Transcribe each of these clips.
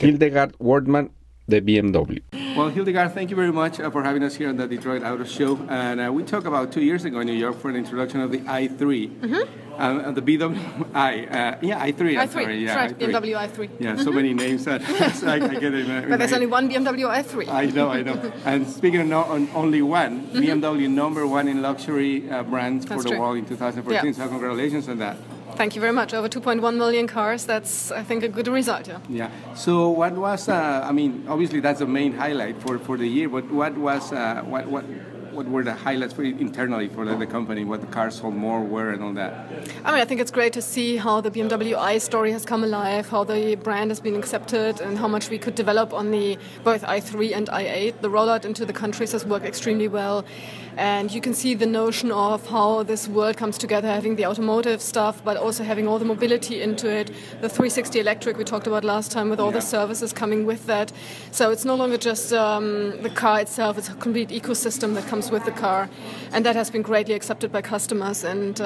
Hildegard Wortmann, the BMW. Well, Hildegard, thank you very much for having us here on the Detroit Auto Show. And we talked about 2 years ago in New York for the introduction of the i3. The BMW i3. I'm sorry. Yeah, right, i3. BMW i3. Yeah, so many names that I get it. But there's only one BMW i3. I know. And speaking of only one, BMW #1 in luxury brands for the world in 2014. Yeah. So congratulations on that. Thank you very much. Over 2.1 million cars. That's, I think, a good result. Yeah. So what was? Obviously that's the main highlight for the year. But what was? What were the highlights internally for the company? What the cars sold more were and all that? I think it's great to see how the BMW i story has come alive, how the brand has been accepted, and how much we could develop on the both i3 and i8. The rollout into the countries has worked extremely well, and you can see the notion of how this world comes together, having the automotive stuff, but also having all the mobility into it. The 360 electric we talked about last time, with all the services coming with that. So it's no longer just the car itself; it's a complete ecosystem that comes with the car, and that has been greatly accepted by customers. And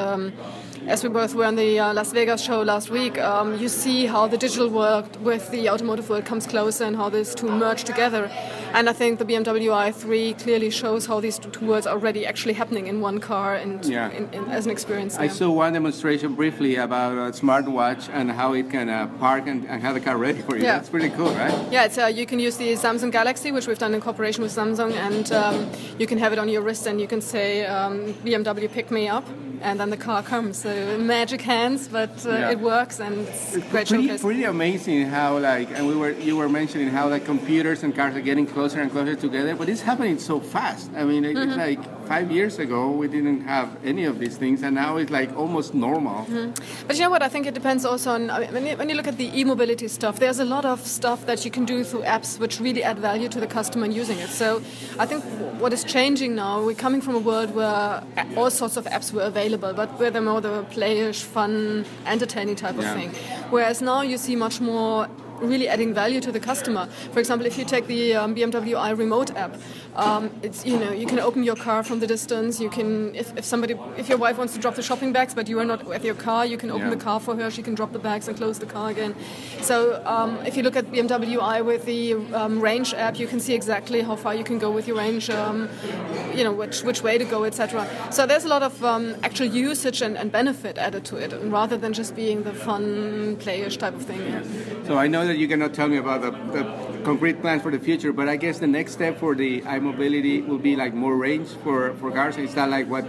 as we both were on the Las Vegas show last week, you see how the digital world with the automotive world comes closer and how these two merge together. And I think the BMW i3 clearly shows how these two worlds are already actually happening in one car and as an experience. I saw one demonstration briefly about a smartwatch and how it can park and have the car ready for you. That's pretty cool, right? Yeah, it's, you can use the Samsung Galaxy, which we've done in cooperation with Samsung, and you can have it on your wrist and you can say, BMW pick me up, and then the car comes. So magic hands, but it works, and it's a great showcase. Pretty amazing how, and you were mentioning how computers and cars are getting closer and closer together, but it's happening so fast. I mean, it's like 5 years ago we didn't have any of these things, and now it's like almost normal. But you know what? I think it depends also on when you look at the e-mobility stuff. There's a lot of stuff that you can do through apps which really add value to the customer in using it. So I think what is changing now, we're coming from a world where all sorts of apps were available, but where they're more the playish, fun, entertaining type of thing. Whereas now you see much more really adding value to the customer. For example, if you take the BMW i remote app, it's, you can open your car from the distance. You can, if your wife wants to drop the shopping bags, but you are not at your car, you can open the car for her. She can drop the bags and close the car again. So if you look at BMW i with the range app, you can see exactly how far you can go with your range, which way to go, etc. So there's a lot of actual usage and benefit added to it, rather than just being the fun, playish type of thing. So I know that you cannot tell me about the concrete plans for the future, but I guess the next step for the i-mobility will be like more range for cars. Is that like what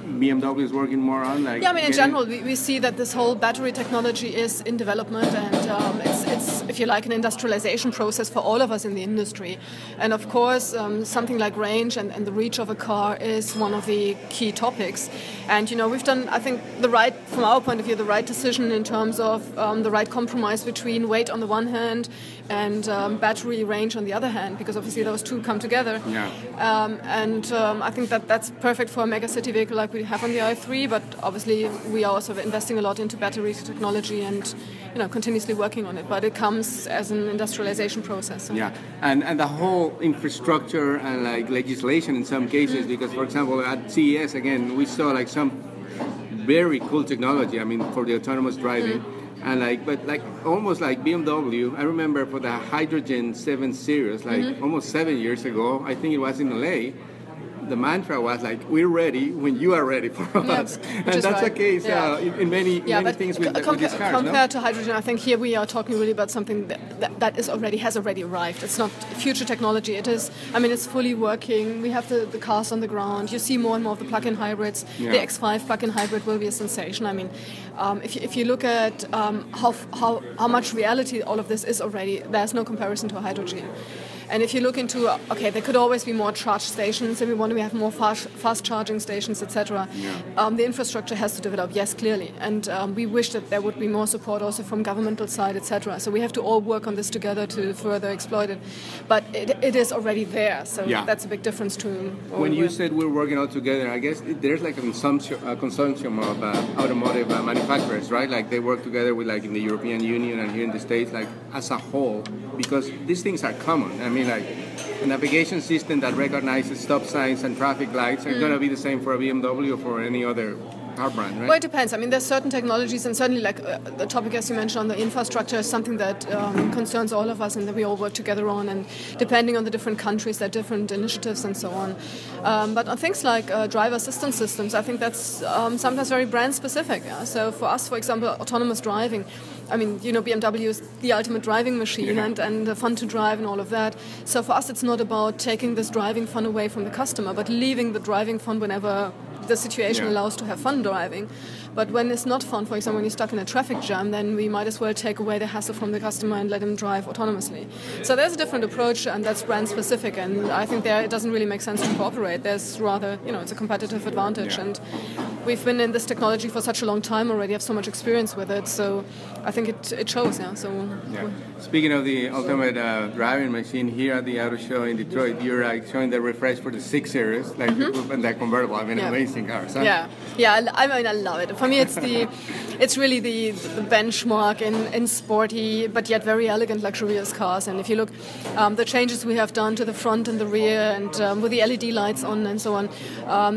BMW is working more on? In general, we see that this whole battery technology is in development, and it's, if you like, an industrialization process for all of us in the industry. And of course, something like range and the reach of a car is one of the key topics. And we've done, I think, from our point of view, the right decision in terms of the right compromise between weight on the one hand and battery range on the other hand, because obviously those two come together. I think that's perfect for a megacity vehicle like we have on the i3, but obviously we are also investing a lot into battery technology and continuously working on it. But it comes as an industrialization process. So. Yeah, and the whole infrastructure and legislation in some cases, because for example at CES again we saw some very cool technology. I mean, for the autonomous driving. And almost like BMW, I remember for the Hydrogen 7 Series, almost 7 years ago, I think it was in LA, the mantra was we're ready when you are ready for us. And that's the case in many things with these cars. Compared to hydrogen, I think here we are talking really about something that has already arrived. It's not future technology. It is, it's fully working. We have the cars on the ground. You see more and more of the plug-in hybrids. The X5 plug-in hybrid will be a sensation. If you look at how much reality all of this is already, there's no comparison to hydrogen. And if you look into, there could always be more charge stations, and we want to have more fast charging stations, etc. The infrastructure has to develop, yes, clearly. And we wish that there would be more support also from governmental side, etc. So we have to all work on this together to further exploit it. But it is already there, so that's a big difference to when you said we're working all together, I guess there's a consortium of automotive manufacturers, right? They work together with in the European Union and here in the States, as a whole, because these things are common. A navigation system that recognizes stop signs and traffic lights are going to be the same for a BMW or for any other car brand, right? Well, it depends. I mean, there's certain technologies, and certainly like the topic, as you mentioned, on the infrastructure is something that concerns all of us and that we all work together on. And depending on the different countries, there are different initiatives and so on. But on things like driver assistance systems, I think that's sometimes very brand specific. Yeah? So for us, for example, autonomous driving, I mean, you know, BMW is the ultimate driving machine and fun to drive and all of that. So for us, it's not about taking this driving fun away from the customer, but leaving the driving fun whenever the situation allows to have fun driving. But when it's not fun, for example, when you're stuck in a traffic jam, then we might as well take away the hassle from the customer and let him drive autonomously. So there's a different approach, and that's brand specific. And I think there it doesn't really make sense to cooperate. There's rather, you know, it's a competitive advantage. And we've been in this technology for such a long time already, have so much experience with it. So I think it shows. Yeah. So. Yeah. Speaking of the ultimate driving machine, here at the auto show in Detroit, you're showing the refresh for the 6 Series, like and that convertible. I mean, amazing cars. Huh? Yeah. I mean, I love it. For me, it's really the benchmark in sporty but yet very elegant, luxurious cars. And if you look, the changes we have done to the front and the rear, and with the LED lights on and so on,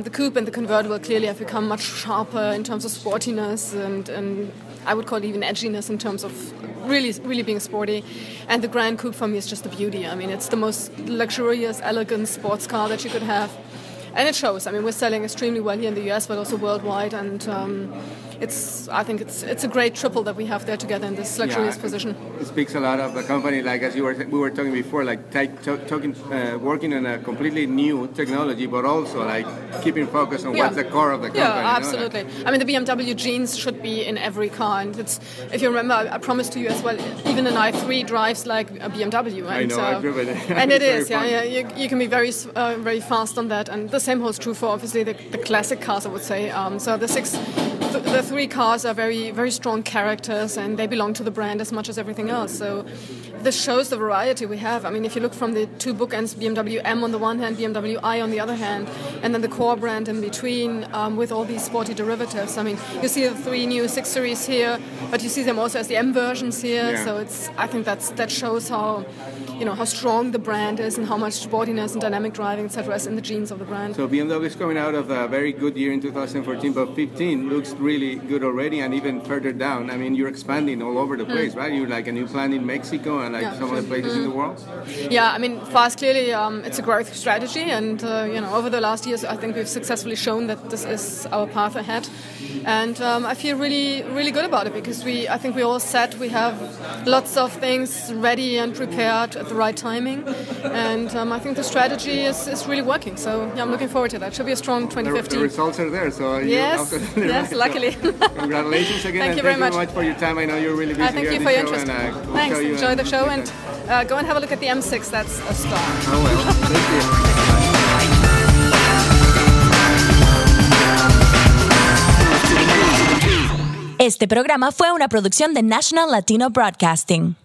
the coupe and the convertible clearly have become much sharper in terms of sportiness and I would call it even edginess in terms of really being sporty. And the Grand Coupe for me is just a beauty. I mean, it's the most luxurious, elegant sports car that you could have. And it shows. I mean, we're selling extremely well here in the US, but also worldwide. And I think it's a great triple that we have there together in this luxurious position. It speaks a lot of the company, like as we were talking before, like working on a completely new technology, but also like keeping focus on what's the core of the company. Yeah, absolutely. You know? Like, I mean, the BMW genes should be in every car, and if you remember, I promised to you as well. Even an i3 drives like a BMW. And, I know, I driven it. And it is, you can be very fast on that, and the same holds true for obviously the classic cars, I would say. So the 3 cars are very, very strong characters, and they belong to the brand as much as everything else. So this shows the variety we have. I mean, if you look from the 2 bookends, BMW M on the one hand, BMW I on the other hand, and then the core brand in between with all these sporty derivatives. I mean, you see the 3 new 6 Series here, but you see them also as the M versions here. Yeah. So I think that shows how strong the brand is and how much sportiness and dynamic driving, etc., is in the genes of the brand. So BMW is coming out of a very good year in 2014, but 15 looks really good already, and even further down. I mean, you're expanding all over the place, right? You're like a new plant in Mexico and like some other places in the world. Yeah, I mean, for us, clearly, it's a growth strategy, and over the last years, I think we've successfully shown that this is our path ahead, and I feel really, really good about it because I think we all set. We have lots of things ready and prepared at the right timing, and I think the strategy is really working. So I'm looking forward to that. Should be a strong 2015. The results are there, so yes, luckily. Congratulations again. Thank you very much for your time. I know you're really busy. Thank you for your interest. Thanks. Enjoy the show and go and have a look at the M6. That's a star. Oh well. Thank you. Este programa fue una producción de National Latino Broadcasting.